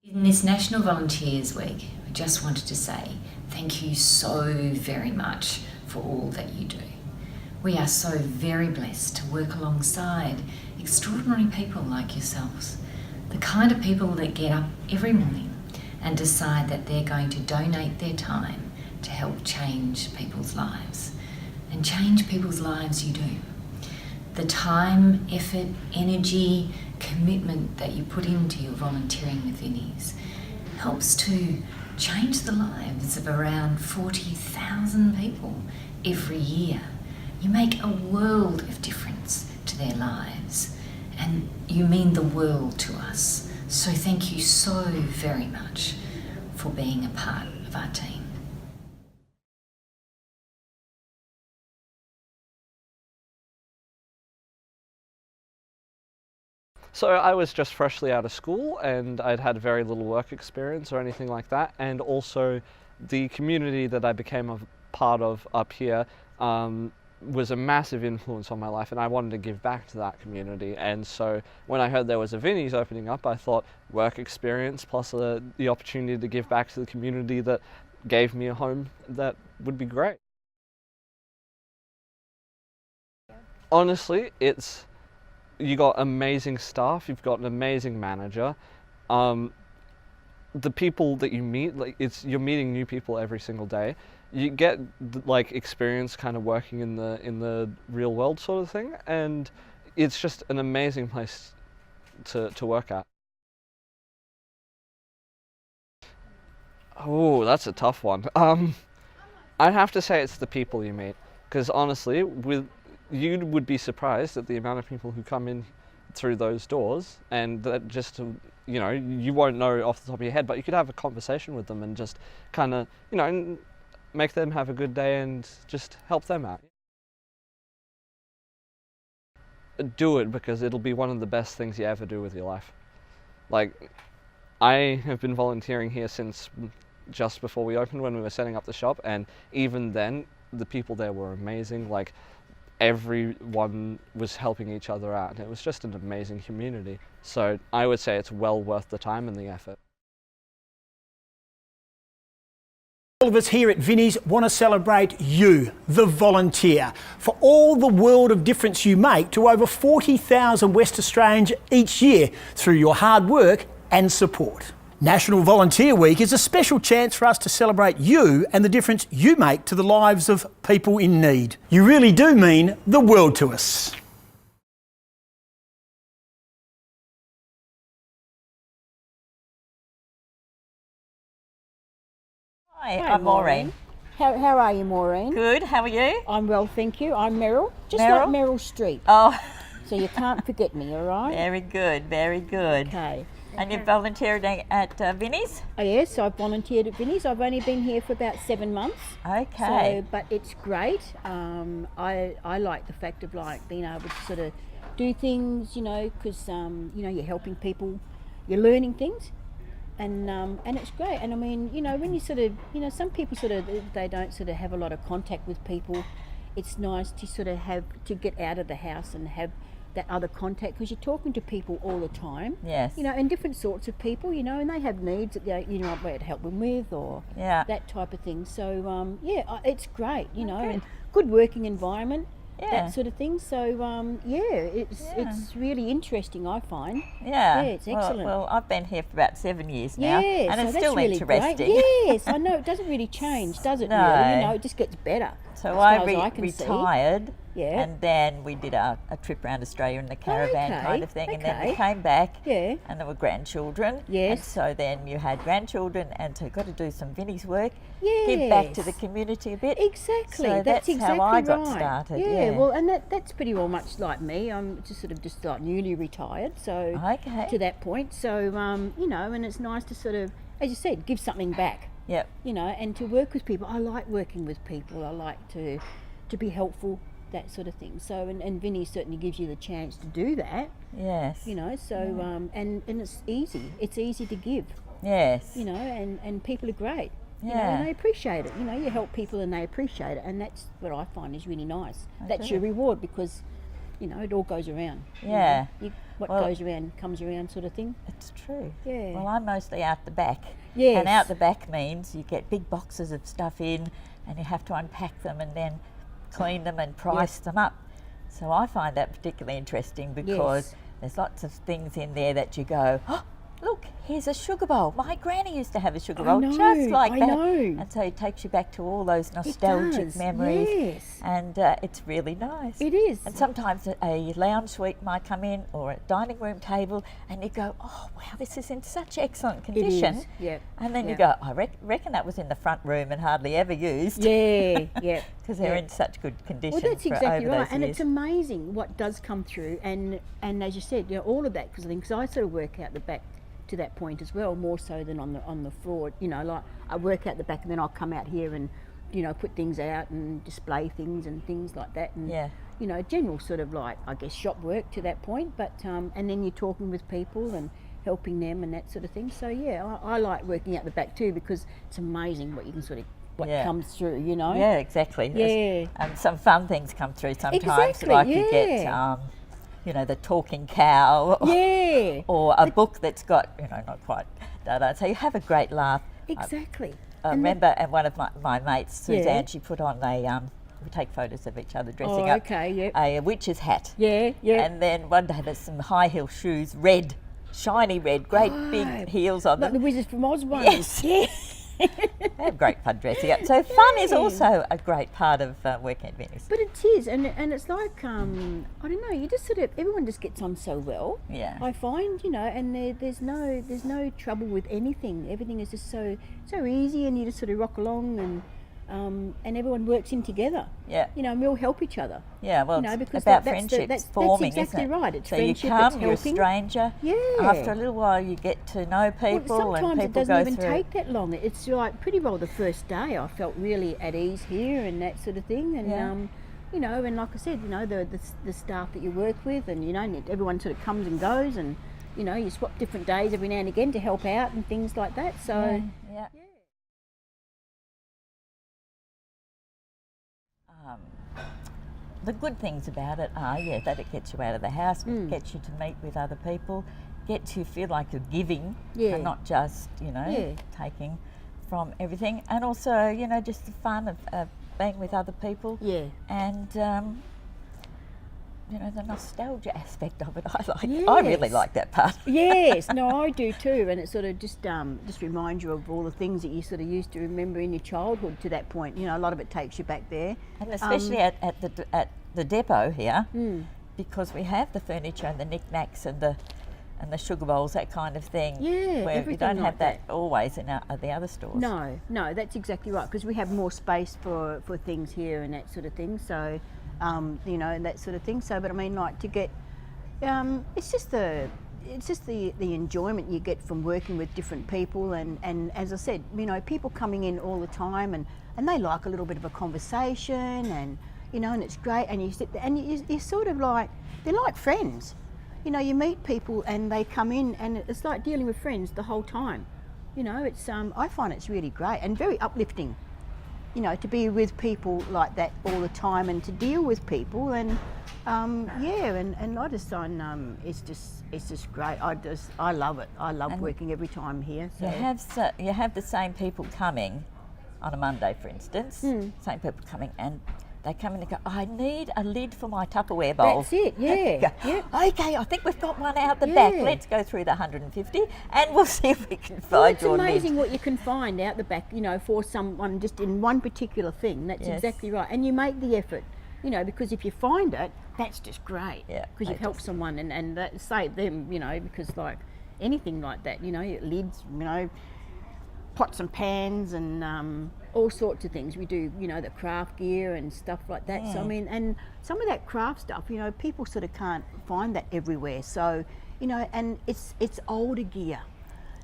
In this National Volunteers Week, I just wanted to say thank you so very much for all that you do. We are so very blessed to work alongside extraordinary people like yourselves, the kind of people that get up every morning and decide that they're going to donate their time to help change people's lives. And change people's lives you do. The time, effort, energy, commitment that you put into your volunteering with Vinnies helps to change the lives of around 40,000 people every year. You make a world of difference to their lives, and you mean the world to us. So thank you so very much for being a part of our team. So I was just freshly out of school and I'd had very little work experience or anything like that, and also the community that I became a part of up here was a massive influence on my life, and I wanted to give back to that community. And so when I heard there was a Vinnies opening up, I thought work experience plus the opportunity to give back to the community that gave me a home, that would be great. Honestly, you got amazing staff, you've got an amazing manager. The people that you meet, you're meeting new people every single day. You get experience kind of working in the real world sort of thing, and it's just an amazing place to work at. Oh, that's a tough one. I'd have to say it's the people you meet, because honestly, you would be surprised at the amount of people who come in through those doors, and that just, you won't know off the top of your head, but you could have a conversation with them and just kind of, make them have a good day and just help them out. Do it, because it'll be one of the best things you ever do with your life. I have been volunteering here since just before we opened, when we were setting up the shop, and even then, the people there were amazing. Everyone was helping each other out, and it was just an amazing community. So I would say it's well worth the time and the effort. All of us here at Vinnies want to celebrate you, the volunteer, for all the world of difference you make to over 40,000 West Australians each year through your hard work and support. National Volunteer Week is a special chance for us to celebrate you and the difference you make to the lives of people in need. You really do mean the world to us. Hi, I'm Maureen. How are you, Maureen? Good, how are you? I'm well, thank you. I'm Meryl, just Meryl? like Meryl Streep. Oh, So you can't forget me, all right? very good, very good. Okay. And you're volunteering at Vinnies? Oh, yes, I've volunteered at Vinnies. I've only been here for about 7 months. Okay. So, but it's great. I like the fact of being able to sort of do things, because you're helping people, you're learning things. And it's great. And I mean, when you sort of, some people they don't sort of have a lot of contact with people. It's nice to sort of to get out of the house and have that other contact, because you're talking to people all the time. Yes. And different sorts of people, and they have needs that they, where to help them with, or that type of thing. So it's great, and good working environment. Yeah. That sort of thing. So it's really interesting, I find. Yeah. It's excellent. Well, I've been here for about 7 years now, Yeah, and so it's that's still really interesting. Great. Yes, I know, it doesn't really change, does it? No. Really? It just gets better. So as I far as I can see. retired, Yeah. and then we did a trip around Australia in the caravan Okay, kind of thing, and then we okay. came back, Yeah. and there were grandchildren. Yes. And so then you had grandchildren, and so got to do some Vinnies work, give back to the Yes. community a bit. Exactly, So that's how exactly I got right. started. Yeah, well, and that's pretty well much like me. I'm just like newly retired, so Okay. to that point. So and it's nice to sort of, as you said, give something back. Yep. And to work with people. I like working with people. I like to be helpful, that sort of thing. So and Vinnie certainly gives you the chance to do that. Yes. So and it's easy. It's easy to give. Yes. And people are great. Yeah. And they appreciate it. You help people and they appreciate it, and that's what I find is really nice. That's do. your reward, because you know, it all goes around. Yeah. What Well- goes around comes around, sort of thing. It's true. Yeah. Well, I'm mostly out the back. Yes. And out the back means you get big boxes of stuff in and you have to unpack them and then clean them and price them up. So I find that particularly interesting because Yes. there's lots of things in there that you go, oh, look, here's a sugar bowl. My granny used to have a sugar bowl just like I that. know. And so it takes you back to all those It nostalgic does, memories. yes. And it's really nice. It is. And sometimes a lounge suite might come in or a dining room table and you go, oh, wow, this is in such excellent condition. is, yeah, And then you yeah. go, I reckon that was in the front room and hardly ever used. Yeah, yeah. Because they're yeah. in such good condition. Well, that's for exactly over right, those and years. it's amazing what does come through, and as you said, you know, all of that because I sort of work out the back to that point as well, more so than on the floor. You know, like I work out the back, and then I'll come out here and, you know, put things out and display things and things like that, and Yeah. you know, general sort of like I guess shop work to that point. But and then you're talking with people and helping them and that sort of thing. So yeah, I like working out the back too because it's amazing what you can sort of what Yeah. comes through. You know. Yeah, exactly. Yeah. Some fun things come through sometimes, Exactly, like you get, yeah. you know, the talking cow, Yeah. or a book that's got, you know, not quite. So you have a great laugh. Exactly. I And remember, and one of my mates, Suzanne, Yeah. she put on we take photos of each other dressing Oh, up. okay, yep. A witch's hat. Yeah, yeah. And then one day there's some high heel shoes, red, shiny red, great big heels on Like the them. Wizards from Oz ones. Yes. Yeah. They have great fun dressing up. So fun is Yeah. also a great part of working at Vinnies. But it is, and it's like I don't know. You just sort of everyone just gets on so well. Yeah. I find, you know, and there's no trouble with anything. Everything is just so easy, and you just sort of rock along, and everyone works in together. Yeah. You know, and we all help each other. Yeah, well, You know, it's because about that's the- friendships that's forming, exactly isn't it? right. It's so friendship, you come, it's you're a helping. stranger. Yeah. After a little while, you get to know people, Well, and sometimes people it doesn't go even through. take that long. It's like pretty well the first day I felt really at ease here and that sort of thing. And Yeah. you know, and like I said, you know, the staff that you work with, and you know, everyone sort of comes and goes, and you know, you swap different days every now and again to help out and things like that. So Yeah. The good things about it are, that it gets you out of the house, it gets you to meet with other people, gets you feel like you're giving Yeah. and not just, you know, Yeah. taking from everything. And also, you know, just the fun of being with other people. yeah. And, you know, the nostalgia aspect of it, I really Yes. like that part. Yes, no, I do too, and it sort of just reminds you of all the things that you sort of used to remember in your childhood to that point. You know, a lot of it takes you back there. And especially at the depot here, Mm. because we have the furniture and the knickknacks and the sugar bowls, that kind of thing. Yeah, where you everything don't like have that always in the other stores. No, that's exactly right, because we have more space for things here and that sort of thing. So, you know, and that sort of thing. So, but I mean, like to get, it's just the enjoyment you get from working with different people, and as I said, you know, people coming in all the time, and they like a little bit of a conversation, and you know, and it's great, and you sit there, and you're sort of like, they're like friends. You know, you meet people and they come in, and it's like dealing with friends the whole time. You know, it's I find it's really great and very uplifting. You know, to be with people like that all the time and to deal with people, and and I just find it's just great. I love it. I love working every time here. So. You have the same people coming on a Monday, for instance. Same people coming, and they come in and go, I need a lid for my Tupperware bowl. That's it, yeah. Go, okay, I think we've got one out the back. Yeah. Let's go through the 150 and we'll see if we can Well, find it's your lid. amazing what you can find out the back, you know, for someone just in one particular thing. That's Yes. exactly right. And you make the effort, you know, because if you find it, that's just great. Yeah, Because you've helped someone and that save them, you know, because like anything like that, you know, lids, you know, pots and pans and all sorts of things. We do, you know, the craft gear and stuff like that. So I mean, and some of that craft stuff, you know, people sort of can't find that everywhere. So, you know, and it's older gear.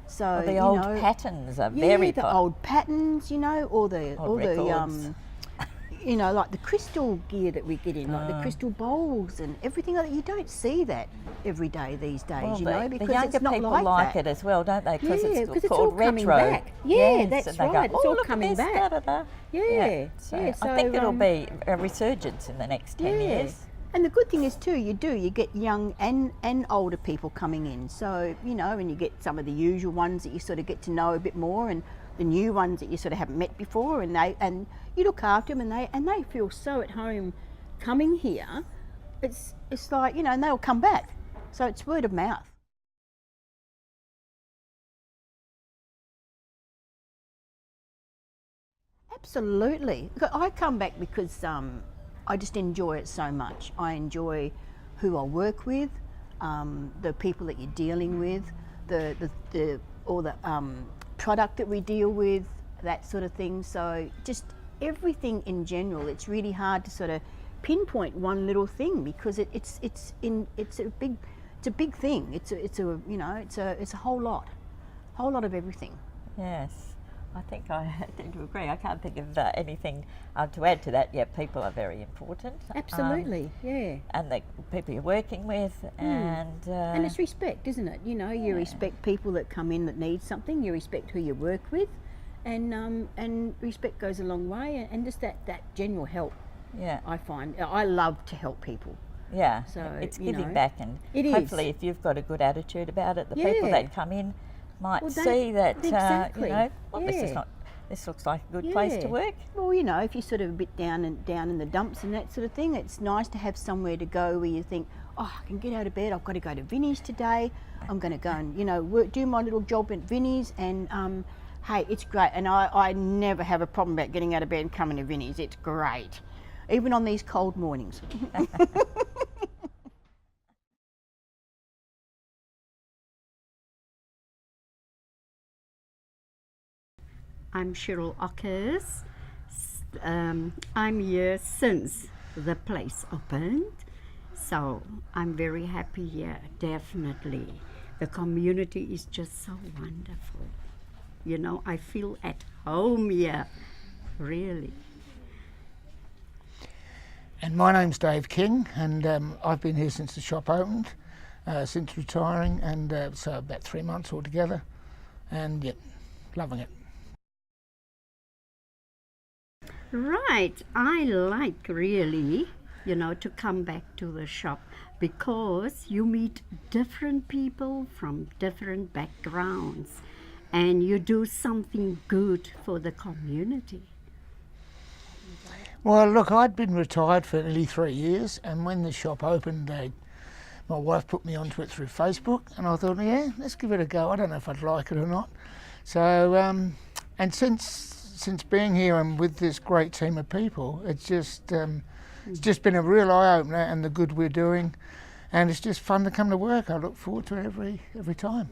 So The you old know, patterns are yeah, very the popular. old patterns, you know, or the records. you know, like the crystal gear that we get in, like the crystal bowls and everything like that. You don't see that every day these days, Well, you know, the because younger it's not people like that. it as well, don't they? Because Yeah, it's 'cause it's called all coming retro. back. Yeah, Yes, that's and they go, right, it's "Oh, all look at coming this, back." da, da, da." Yeah, So yeah, I think so, it'll be a resurgence in the next 10 years. And the good thing is too, you get young and older people coming in. So, you know, and you get some of the usual ones that you sort of get to know a bit more, and the new ones that you sort of haven't met before, and you look after them, and they feel so at home coming here. It's like, you know, and they'll come back. So it's word of mouth. Absolutely. I come back because I just enjoy it so much. I enjoy who I work with, the people that you're dealing with, the product that we deal with, that sort of thing. So just everything in general. It's really hard to sort of pinpoint one little thing because it's a big thing. It's a whole lot of everything. Yes, I think I tend to agree. I can't think of anything to add to that. Yeah, people are very important. Absolutely, yeah. And the people you're working with, and it's respect, isn't it? You know, you respect people that come in that need something. You respect who you work with, and respect goes a long way. And just that general help. Yeah, I find I love to help people. Yeah, so it's giving back, and it hopefully, is. if you've got a good attitude about it, the people that come in might see that exactly. you know, well, this looks like a good place to work. Well, you know, if you're sort of a bit down in the dumps and that sort of thing, it's nice to have somewhere to go where you think, oh, I can get out of bed. I've got to go to Vinnies today. I'm going to go and do my little job at Vinnies, and hey, it's great. And I never have a problem about getting out of bed and coming to Vinnies. It's great, even on these cold mornings. I'm Cheryl Ockers. I'm here since the place opened, so I'm very happy here, definitely. The community is just so wonderful. You know, I feel at home here, really. And my name's Dave King, and I've been here since the shop opened, since retiring, and so about 3 months altogether, and yeah, loving it. Right, I like really, you know, to come back to the shop because you meet different people from different backgrounds and you do something good for the community. Well, look, I'd been retired for nearly 3 years, and when the shop opened, my wife put me onto it through Facebook, and I thought, yeah, let's give it a go. I don't know if I'd like it or not. So, and since being here and with this great team of people, it's just been a real eye-opener, and the good we're doing, and it's just fun to come to work. I look forward to it every time.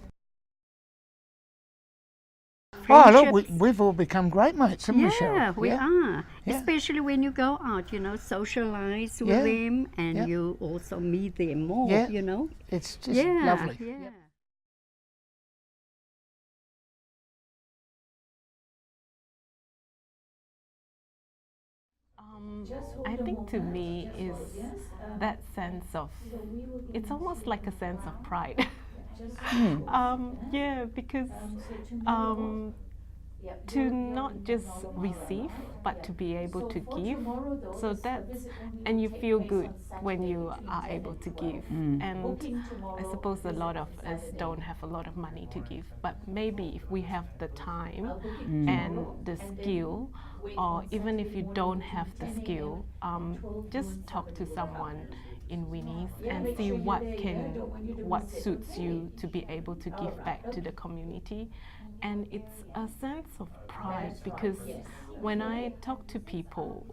Oh, look, we've all become great mates, haven't we, Cheryl? Yeah, we are. Yeah. Especially when you go out, you know, socialize with them, and you also meet them more, you know. It's just lovely. Yeah. I think to me is that sense of, it's almost like a sense of pride. Because to not just receive, but to be able to give. So that's, and you feel good when you are able to give. And I suppose a lot of us don't have a lot of money to give, but maybe if we have the time and the skill, or even if you don't have the skill, just talk to someone in Vinnies and see what suits you to be able to give back to the community. And it's a sense of pride, because when I talk to people,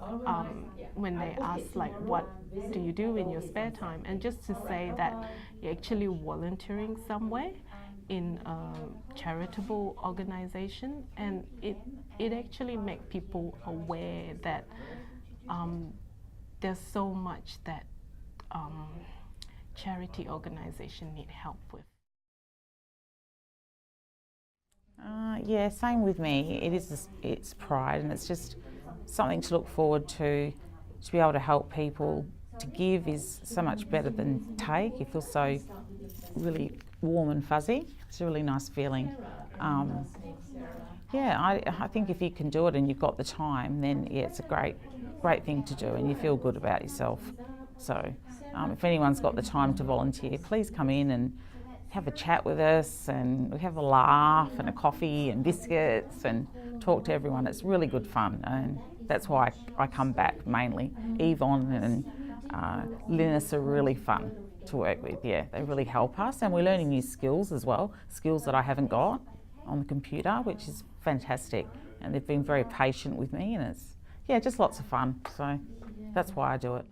when they ask like, what do you do in your spare time, and just to say that you're actually volunteering somewhere in a charitable organization, and it actually makes people aware that there's so much that charity organization need help with. Yeah, same with me. It's pride, and it's just something to look forward to be able to help people. To give is so much better than take. You feel so really warm and fuzzy. It's a really nice feeling. I think if you can do it and you've got the time, then it's a great thing to do, and you feel good about yourself. So if anyone's got the time to volunteer, please come in and have a chat with us, and we have a laugh and a coffee and biscuits and talk to everyone. It's really good fun, and that's why I come back mainly. Yvonne and Linus are really fun to work with, yeah. They really help us, and we're learning new skills as well, skills that I haven't got on the computer, which is fantastic. And they've been very patient with me, and it's, yeah, just lots of fun. So that's why I do it.